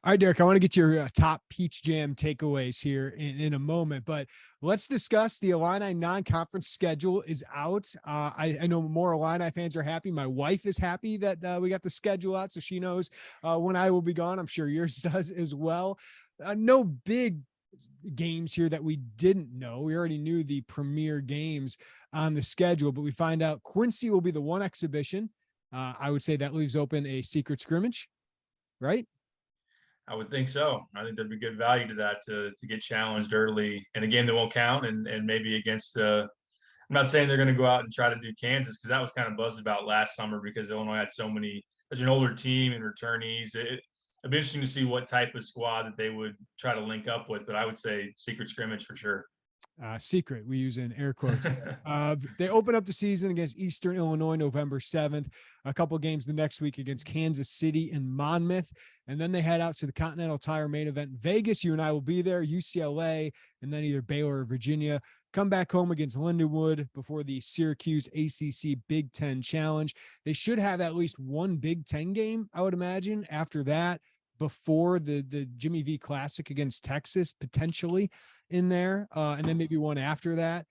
All right, Derek, I want to get your top Peach Jam takeaways here in a moment, but let's discuss the Illini non-conference schedule is out. I know more Illini fans are happy. My wife is happy that we got the schedule out, so she knows when I will be gone. I'm sure yours does as well. No big games here that we didn't know. We already knew the premier games on the schedule, but we find out Quincy will be the one exhibition. I would say that leaves open a secret scrimmage, right? I would think so. I think there'd be good value to that to get challenged early in a game that won't count, and maybe against. I'm not saying they're going to go out and try to do Kansas because that was kind of buzzed about last summer because Illinois had such an older team and returnees. It'd be interesting to see what type of squad that they would try to link up with, but I would say secret scrimmage for sure. Secret, we use in air quotes. They open up the season against Eastern Illinois November 7th, a couple of games the next week against Kansas City and Monmouth, and then they head out to the Continental Tire main event in Vegas. You and I will be there, UCLA, and then either Baylor or Virginia. Come back home against Lindenwood before the Syracuse ACC Big Ten Challenge. They should have at least one Big Ten game, I would imagine, after that, before the Jimmy V Classic against Texas, potentially in there, and then maybe one after that.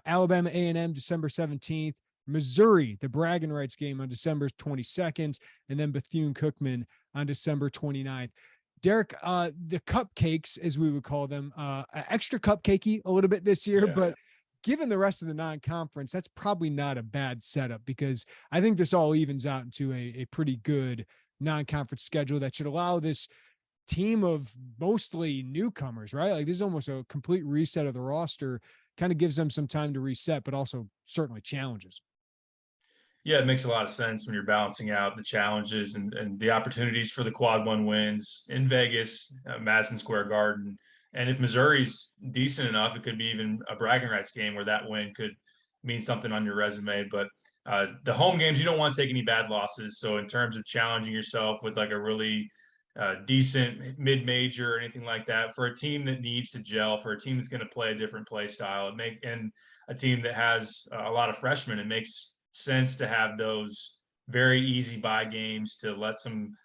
Alabama A&M December 17th, Missouri, the bragging rights game on December 22nd, and then Bethune-Cookman on December 29th. Derek, the cupcakes, as we would call them, extra cupcakey a little bit this year, but given the rest of the non-conference, that's probably not a bad setup because I think this all evens out into a pretty good non-conference schedule that should allow this team of mostly newcomers, right? Like this is almost a complete reset of the roster, kind of gives them some time to reset, but also certainly challenges. Yeah, it makes a lot of sense when you're balancing out the challenges and the opportunities for the quad one wins in Vegas, Madison Square Garden. And if Missouri's decent enough, it could be even a bragging rights game where that win could mean something on your resume. But the home games, you don't want to take any bad losses. So in terms of challenging yourself with like a really decent mid-major or anything like that for a team that needs to gel, for a team that's going to play a different play style, and a team that has a lot of freshmen, it makes sense to have those very easy bye games to let some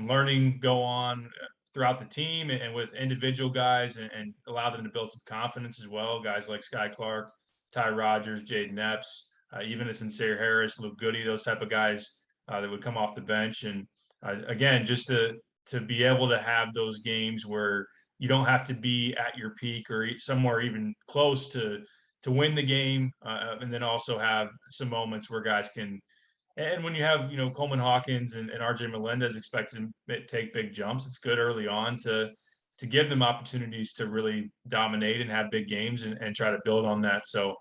learning go on throughout the team and with individual guys and allow them to build some confidence as well. Guys like Sky Clark, Ty Rogers, Jaden Epps, even a Sincere Harris, Luke Goody, those type of guys that would come off the bench. And again, just to be able to have those games where you don't have to be at your peak or somewhere even close to win the game, and then also have some moments where guys can. And when you have Coleman Hawkins and RJ Melendez expected to take big jumps, it's good early on to give them opportunities to really dominate and have big games and try to build on that. So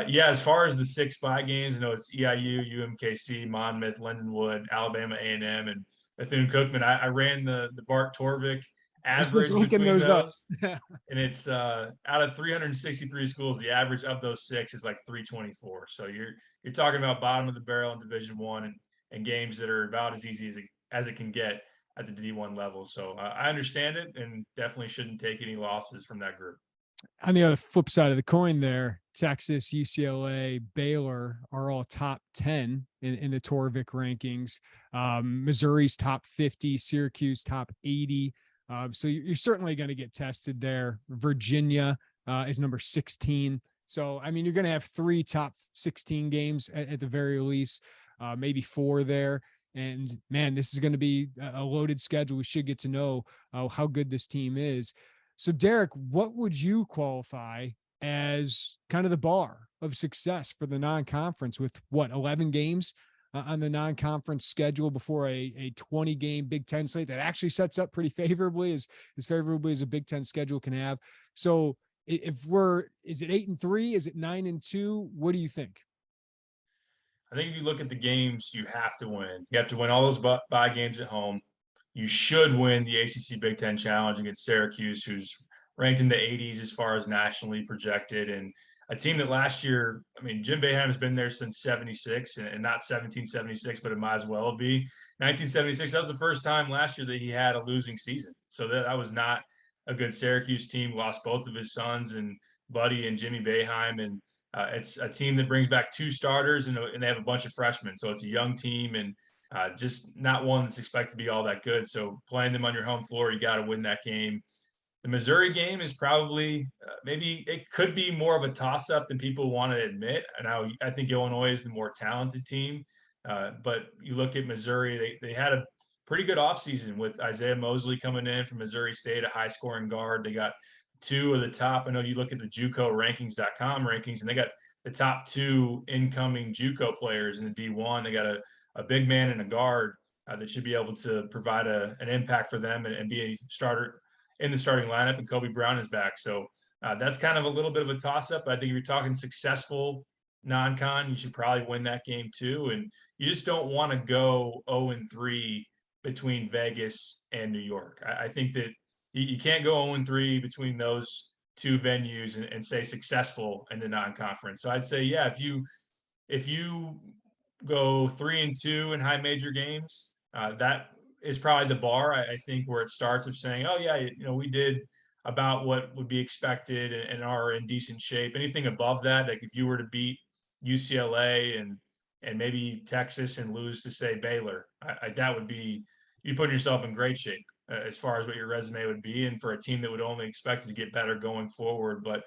yeah, as far as the 6 bye games, it's EIU, UMKC, Monmouth, Lindenwood, Alabama A&M, and Bethune-Cookman. I ran the Bart Torvik average between those, and it's out of 363 schools, the average of those 6 is like 324. So you're talking about bottom of the barrel in Division I and games that are about as easy as it can get at the D1 level. So I understand it and definitely shouldn't take any losses from that group. On the other flip side of the coin there, Texas, UCLA, Baylor are all top 10 in the Torvik rankings. Missouri's top 50, Syracuse top 80. So you're certainly going to get tested there. Virginia is number 16. So, I mean, you're going to have 3 top 16 games at the very least, maybe 4 there. And man, this is going to be a loaded schedule. We should get to know how good this team is. So Derek, what would you qualify as kind of the bar of success for the non-conference with 11 games on the non-conference schedule before a 20 game Big Ten slate that actually sets up pretty favorably, as favorably as a Big Ten schedule can have. So is it 8-3? Is it 9-2? What do you think? I think if you look at the games you have to win, you have to win all those bye games at home. You should win the ACC Big Ten Challenge against Syracuse, who's ranked in the 80s as far as nationally projected, and a team that last year, I mean, Jim Boeheim has been there since 76 and not 1776, but it might as well be 1976. That was the first time last year that he had a losing season. So that was not a good Syracuse team, lost both of his sons and Buddy and Jimmy Boeheim. And it's a team that brings back 2 starters and they have a bunch of freshmen. So it's a young team. And just not one that's expected to be all that good. So playing them on your home floor, you got to win that game. The Missouri game is probably maybe it could be more of a toss-up than people want to admit. And I think Illinois is the more talented team. But you look at Missouri, they had a pretty good offseason with Isaiah Mosley coming in from Missouri State, a high-scoring guard. They got two of the top. I know you look at the JUCO rankings.com rankings, and they got the top two incoming JUCO players in the D1. They got a big man and a guard that should be able to provide an impact for them and be a starter in the starting lineup, and Kobe Brown is back. So that's kind of a little bit of a toss-up. I think if you're talking successful non-con, you should probably win that game too. And you just don't want to go 0-3 between Vegas and New York. I think that you can't go 0-3 between those two venues and say successful in the non-conference. So I'd say, yeah, if you go 3-2 in high major games, that is probably the bar, I think, where it starts of saying, oh, yeah, we did about what would be expected and are in decent shape. Anything above that, like if you were to beat UCLA and maybe Texas and lose to, say, Baylor, that would be you putting yourself in great shape as far as what your resume would be, and for a team that would only expect to get better going forward. But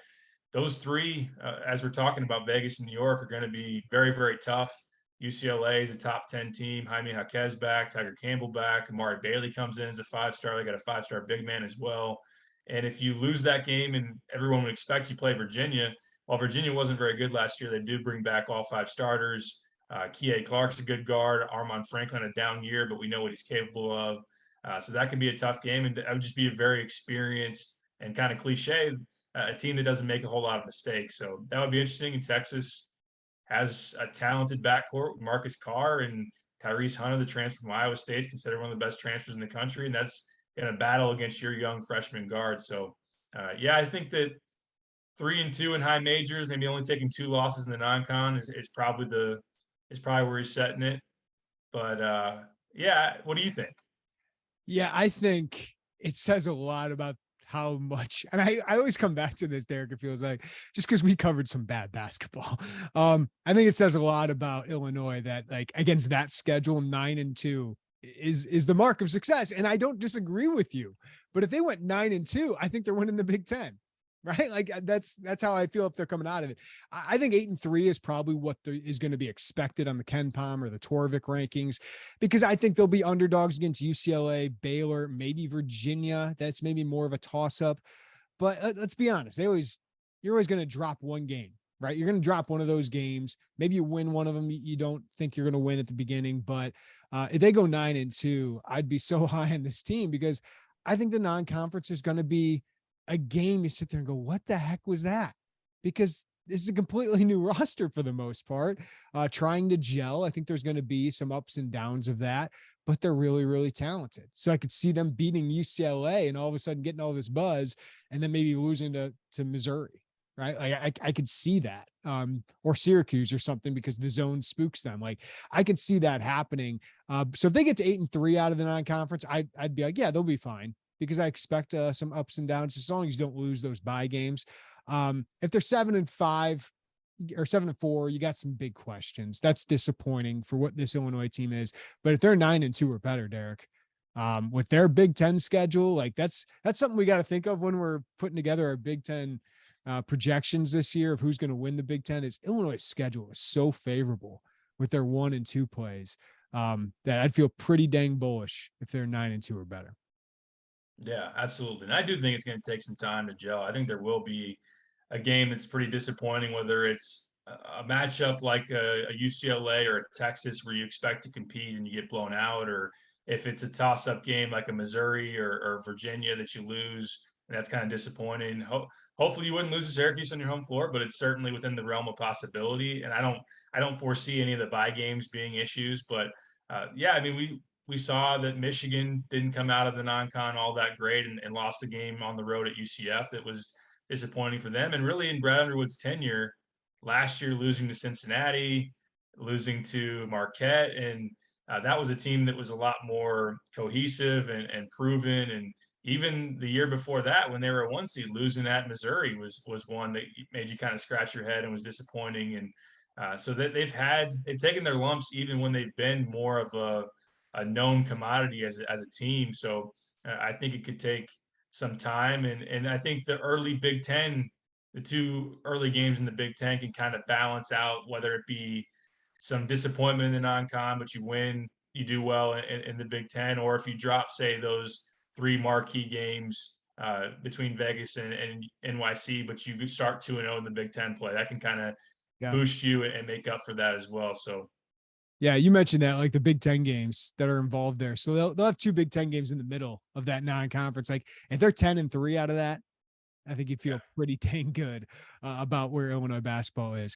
those three, as we're talking about Vegas and New York, are going to be very, very tough. UCLA is a top 10 team. Jaime Jaquez back, Tiger Campbell back. Amari Bailey comes in as a 5-star. They got a 5-star big man as well. And if you lose that game, and everyone would expect you play Virginia, while Virginia wasn't very good last year, they do bring back all 5 starters. Kie Clark's a good guard. Armand Franklin a down year, but we know what he's capable of. So that can be a tough game, and that would just be a very experienced and kind of cliche a team that doesn't make a whole lot of mistakes. So that would be interesting. In Texas has a talented backcourt with Marcus Carr and Tyrese Hunter, the transfer from Iowa State, is considered one of the best transfers in the country, and that's in a battle against your young freshman guard. So, yeah, I think that 3-2 in high majors, maybe only taking 2 losses in the non-con is probably where he's setting it. But yeah, what do you think? Yeah, I think it says a lot about how much, and I always come back to this, Derek, it feels like, just because we covered some bad basketball. I think it says a lot about Illinois that, like, against that schedule, 9-2 is the mark of success. And I don't disagree with you, but if they went 9-2, I think they're winning the Big Ten, right? Like that's how I feel if they're coming out of it. I think 8-3 is probably what is going to be expected on the Ken Pom or the Torvik rankings, because I think they'll be underdogs against UCLA, Baylor, maybe Virginia. That's maybe more of a toss up, but let's be honest. You're always going to drop one game, right? You're going to drop one of those games. Maybe you win one of them. You don't think you're going to win at the beginning, but if they go 9-2, I'd be so high on this team, because I think the non-conference is going to be a game you sit there and go, what the heck was that? Because this is a completely new roster for the most part, trying to gel. I think there's going to be some ups and downs of that, but they're really, really talented. So I could see them beating UCLA and all of a sudden getting all this buzz and then maybe losing to Missouri, right? Like I could see that, or Syracuse or something, because the zone spooks them. Like I could see that happening. So if they get to 8-3 out of the non-conference, I'd be like, yeah, they'll be fine, because I expect some ups and downs as long as you don't lose those bye games. If they're 7-5 or 7-4, you got some big questions. That's disappointing for what this Illinois team is. But if they're 9-2 or better, Derek, with their Big Ten schedule, like that's something we got to think of when we're putting together our Big Ten projections this year of who's going to win the Big Ten. Is Illinois' schedule is so favorable with their 1 and 2 plays that I'd feel pretty dang bullish if they're 9-2 or better. Yeah, absolutely. And I do think it's going to take some time to gel. I think there will be a game that's pretty disappointing, whether it's a matchup like a UCLA or a Texas where you expect to compete and you get blown out, or if it's a toss-up game like a Missouri or Virginia that you lose, and that's kind of disappointing. Hopefully you wouldn't lose to Syracuse on your home floor, but it's certainly within the realm of possibility. And I don't foresee any of the bye games being issues. But yeah, I mean, we saw that Michigan didn't come out of the non-con all that great and lost the game on the road at UCF. That was disappointing for them. And really in Brad Underwood's tenure last year, losing to Cincinnati, losing to Marquette, and that was a team that was a lot more cohesive and proven. And even the year before that, when they were a 1 seed, losing at Missouri was one that made you kind of scratch your head and was disappointing. And So that they've taken their lumps even when they've been more of a known commodity as a team. So I think it could take some time, and I think the two early games in the Big Ten can kind of balance out whether it be some disappointment in the non-con, but you do well in the Big Ten, or if you drop, say, those three marquee games between Vegas and NYC, but you start 2-0 in the Big Ten play, that can kind of Yeah. boost you and make up for that as well. So, Yeah, you mentioned that, like the Big Ten games that are involved there. So they'll have two Big Ten games in the middle of that non-conference. Like if they're 10-3 out of that, I think you feel pretty dang good about where Illinois basketball is.